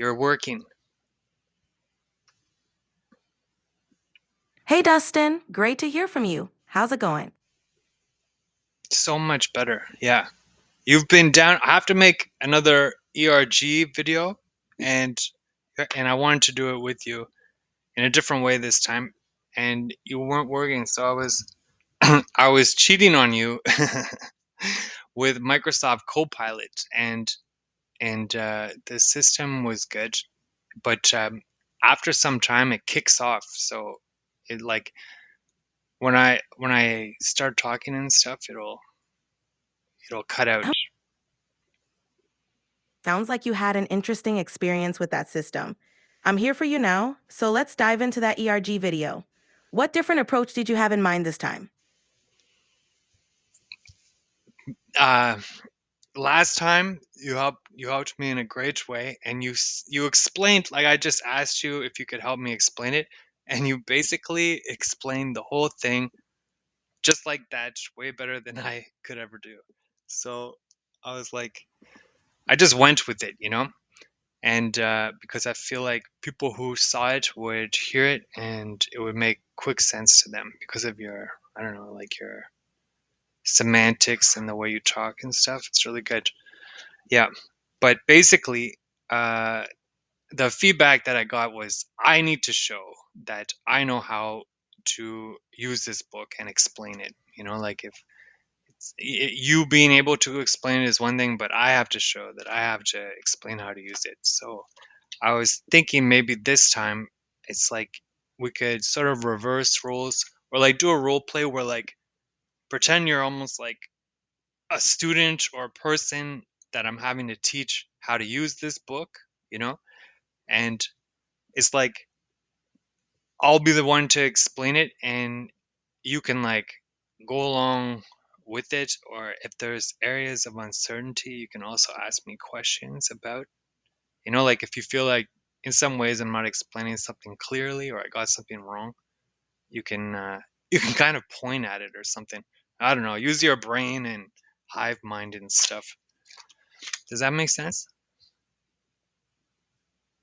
You're working. Hey, Dustin. Great to hear from you. How's it going? So much better. Yeah. You've been down. I have to make another ERG video and I wanted to do it with you in a different way this time. And you weren't working, so I was cheating on you with Microsoft Copilot and the system was good, but after some time it kicks off. So it like when I start talking and stuff, it'll cut out. Sounds like you had an interesting experience with that system. I'm here for you now, so let's dive into that ERG video. What different approach did you have in mind this time? Uh, Last time you helped me in a great way, and you explained, like, I just asked you if you could help me explain it, and you basically explained the whole thing just like that, way better than I could ever do. So I was like, I just went with it. And because I feel like people who saw it would hear it and it would make quick sense to them because of your, I don't know, like your semantics and the way you talk and stuff. It's really good. Yeah. But basically, uh, the feedback that I got was I need to show that I know how to use this book and explain it. Like, if you being able to explain it is one thing, but I have to show that I have to explain how to use it. So I was thinking maybe this time it's like we could sort of reverse roles, or like do a role play where, like, pretend you're almost like a student or a person that I'm having to teach how to use this book, you know? And it's like I'll be the one to explain it and you can, like, go along with it, or if there's areas of uncertainty, you can also ask me questions about, like, if you feel like in some ways I'm not explaining something clearly or I got something wrong, you can you can kind of point at it or something. I don't know, use your brain and hive mind and stuff. Does that make sense?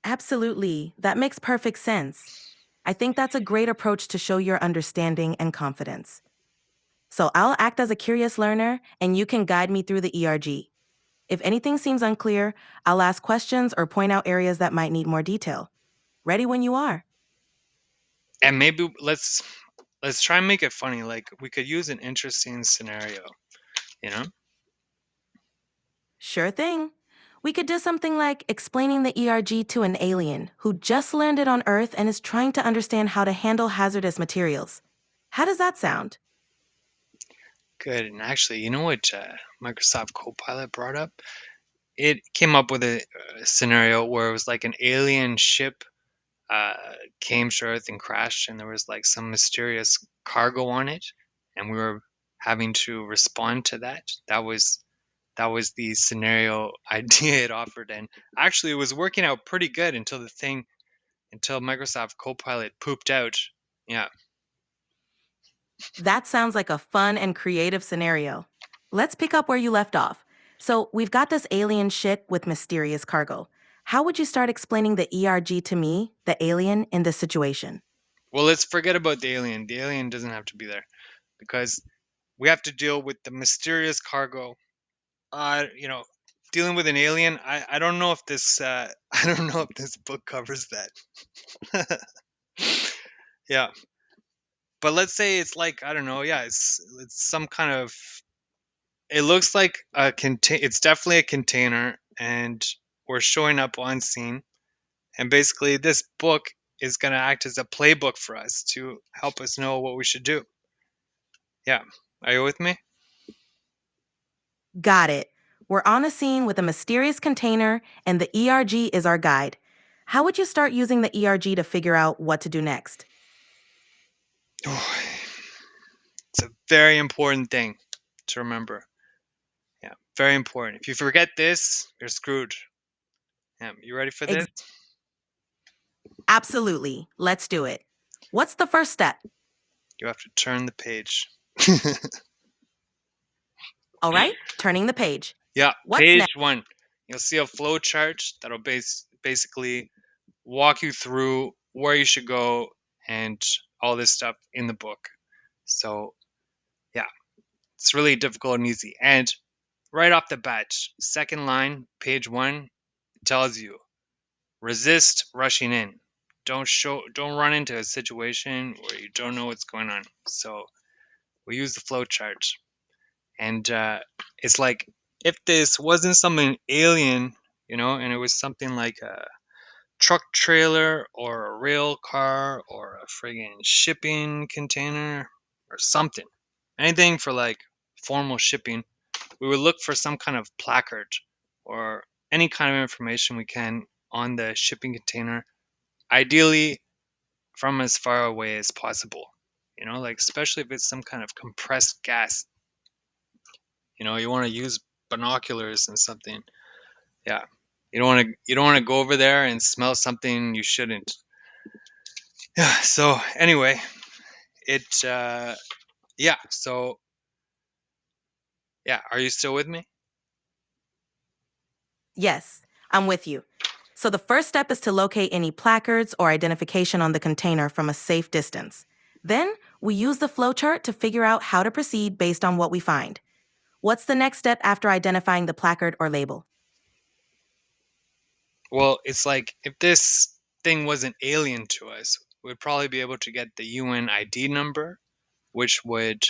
Absolutely. That makes perfect sense. I think that's a great approach to show your understanding and confidence. So I'll act as a curious learner, and you can guide me through the ERG. If anything seems unclear, I'll ask questions or point out areas that might need more detail. Ready when you are. And maybe let's try and make it funny. Like, we could use an interesting scenario, you know? Sure thing. We could do something like explaining the ERG to an alien who just landed on Earth and is trying to understand how to handle hazardous materials. How does that sound? Good. And actually, you know what Microsoft Copilot brought up? It came up with a scenario where it was like an alien ship uh, came to Earth and crashed, and there was like some mysterious cargo on it, and we were having to respond to that. That was the scenario idea it offered, and actually, it was working out pretty good until Microsoft Copilot pooped out. Yeah. That sounds like a fun and creative scenario. Let's pick up where you left off. So, we've got this alien ship with mysterious cargo. How would you start explaining the ERG to me, the alien, in this situation? Well, let's forget about the alien. The alien doesn't have to be there because we have to deal with the mysterious cargo. Dealing with an alien. I don't know if this I don't know if this book covers that. Yeah, but let's say it's like, I don't know. Yeah, it's some kind of. It looks like a contain. It's definitely a container, and we're showing up on scene. And basically, this book is going to act as a playbook for us to help us know what we should do. Yeah, are you with me? Got it. We're on a scene with a mysterious container, and the ERG is our guide. How would you start using the ERG to figure out what to do next? Oh, it's a very important thing to remember. Yeah, very important. If you forget this, you're screwed. Yeah, you ready for this? Ex- Absolutely. Let's do it. What's the first step? You have to turn the page. All right, turning the page. Yeah, What's page next? one. you'll see a flow chart that'll basically walk you through where you should go and all this stuff in the book. So yeah, it's really difficult and easy. And right off the bat, second line, page one, tells you resist rushing in. Don't run into a situation where you don't know what's going on. So we use the flow chart, and it's like if this wasn't something alien, and it was something like a truck trailer or a rail car or a friggin' shipping container or something, anything for like formal shipping, we would look for some kind of placard or any kind of information we can on the shipping container, ideally from as far away as possible. Like especially if it's some kind of compressed gas, you want to use binoculars and something. Yeah. You don't want to go over there and smell something you shouldn't. Yeah, so anyway, it yeah, so yeah, are you still with me? Yes, I'm with you. So the first step is to locate any placards or identification on the container from a safe distance. Then we use the flowchart to figure out how to proceed based on what we find. What's the next step after identifying the placard or label? Well, it's like if this thing wasn't alien to us, we'd probably be able to get the UN ID number, which would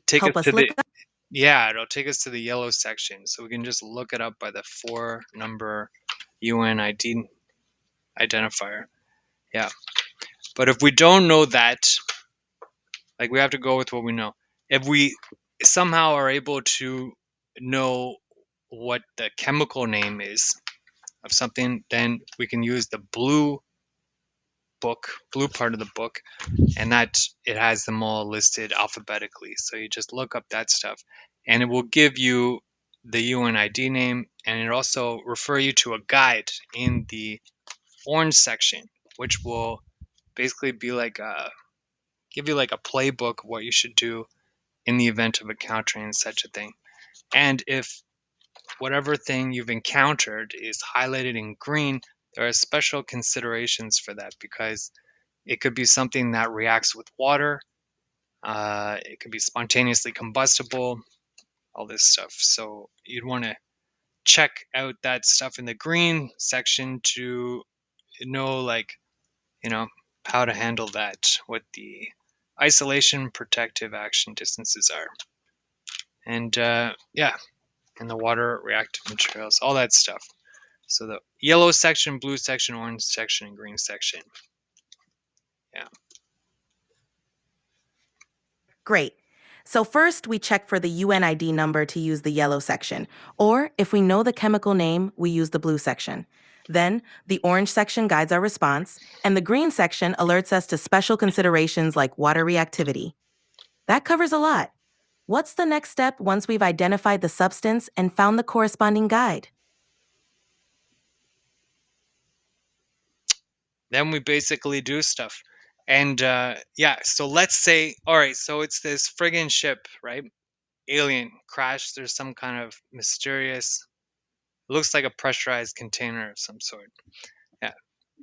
take us Help us to look the, yeah, it'll take us to the yellow section. So we can just look it up by the four number UN ID identifier. Yeah. But if we don't know that, like we have to go with what we know. If we somehow are able to know what the chemical name is of something, then we can use the blue part of the book, and that it has them all listed alphabetically. So you just look up that stuff, and it will give you the UNID name, and it also refer you to a guide in the orange section, which will basically be like give you like a playbook of what you should do in the event of encountering such a thing. And if whatever thing you've encountered is highlighted in green, there are special considerations for that because it could be something that reacts with water, it could be spontaneously combustible, all this stuff. So you'd want to check out that stuff in the green section to know, like, you know, how to handle that, what the isolation protective action distances are. And yeah, and the water reactive materials, all that stuff. So the yellow section, blue section, orange section, and green section. Yeah. Great. So first, we check for the UNID number to use the yellow section, or if we know the chemical name, we use the blue section. Then, the orange section guides our response, and the green section alerts us to special considerations like water reactivity. That covers a lot. What's the next step once we've identified the substance and found the corresponding guide? Then we basically do stuff. And yeah, so let's say, all right, so it's this friggin' ship, right? Alien crash. There's some kind of mysterious, looks like a pressurized container of some sort. Yeah.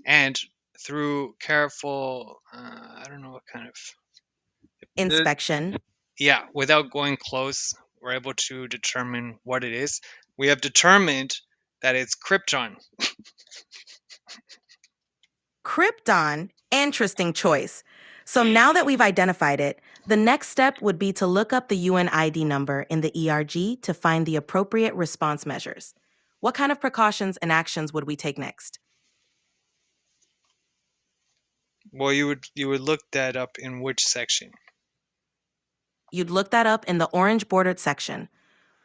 And through careful, I don't know what kind of, the, Inspection. yeah, without going close, we're able to determine what it is. We have determined that it's krypton. Krypton, interesting choice. So now that we've identified it, the next step would be to look up the UNID number in the ERG to find the appropriate response measures. What kind of precautions and actions would we take next? Well, you would look that up in which section? You'd look that up in the orange bordered section,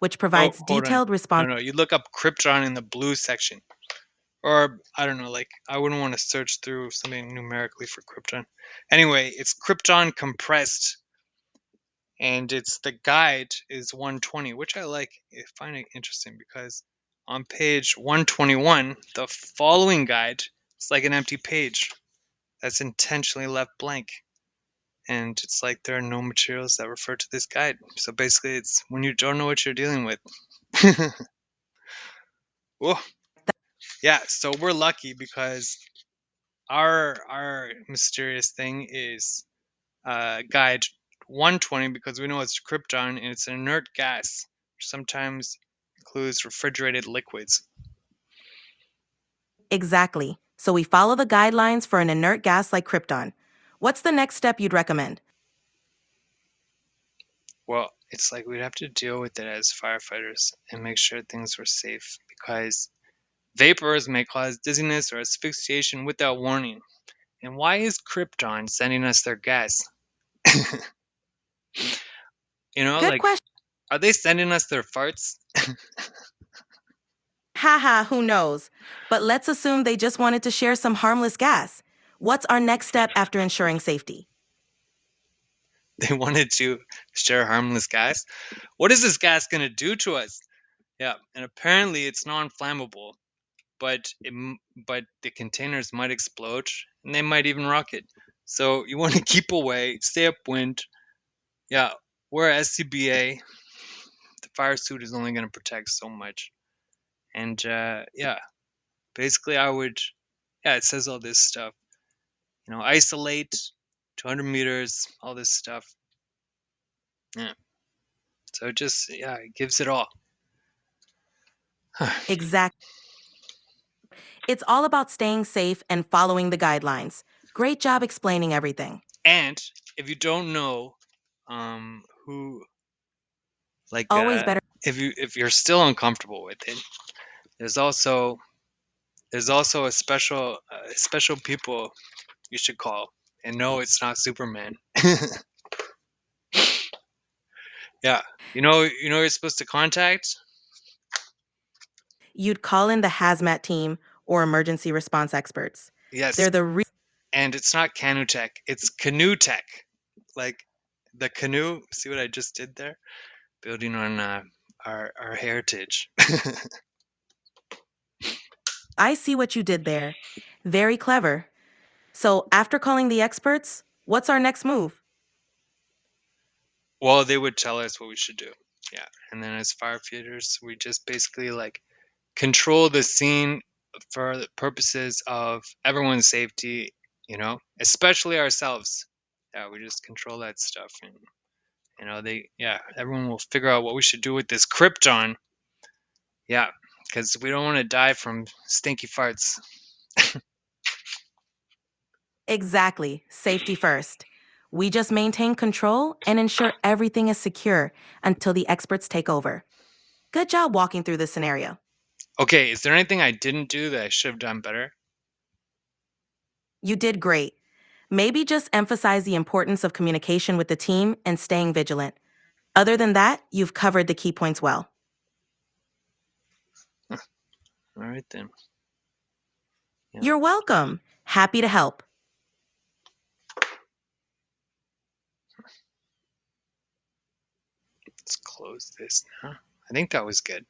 which Oh, provides hold on. detailed response. No, no, you look up krypton in the blue section. Or I don't know, like I wouldn't want to search through something numerically for krypton. Anyway, it's krypton compressed, and it's the guide is 120, which I like. I find it interesting because on page 121, the following guide is like an empty page that's intentionally left blank. And it's like there are no materials that refer to this guide. So basically, it's when you don't know what you're dealing with. Oh, yeah. So we're lucky because our mysterious thing is guide 120 because we know it's krypton and it's an inert gas, which sometimes includes refrigerated liquids. Exactly. So we follow the guidelines for an inert gas like krypton. What's the next step you'd recommend? Well, it's like we'd have to deal with it as firefighters and make sure things were safe because vapors may cause dizziness or asphyxiation without warning. And why is Krypton sending us their gas? Good Like, question. are they sending us their farts? Haha, who knows? But let's assume they just wanted to share some harmless gas. What's our next step after ensuring safety? They wanted to share harmless gas? What is this gas going to do to us? Yeah, and apparently it's non-flammable, but the containers might explode and they might even rocket. So you want to keep away, stay upwind. Yeah, we're SCBA. The fire suit is only going to protect so much. And yeah, basically I would, yeah, it says all this stuff. Isolate 200 meters, all this stuff. Yeah. So it just, yeah, it gives it all. Exactly. It's all about staying safe and following the guidelines. Great job explaining everything. And if you don't know who, like, Always better. if you're still uncomfortable with it, there's also a special people you should call. And no, it's not Superman. Yeah. You're supposed to contact? You'd call in the hazmat team or emergency response experts. Yes. They're the real. And it's not Canoe Tech, it's Canoe Tech. Like the canoe. See what I just did there? Building on our heritage. I see what you did there. Very clever. So, after calling the experts, what's our next move? Well, they would tell us what we should do. Yeah. And then as firefighters, we just basically like control the scene for the purposes of everyone's safety, especially ourselves. Yeah, we just control that stuff. And everyone will figure out what we should do with this krypton. Yeah, because we don't want to die from stinky farts. Exactly. Safety first. We just maintain control and ensure everything is secure until the experts take over. Good job walking through this scenario. Okay, is there anything I didn't do that I should have done better? You did great. Maybe just emphasize the importance of communication with the team and staying vigilant. Other than that, you've covered the key points well. Huh, all right then. Yeah, You're welcome. Happy to help. let's close this now. I think that was good.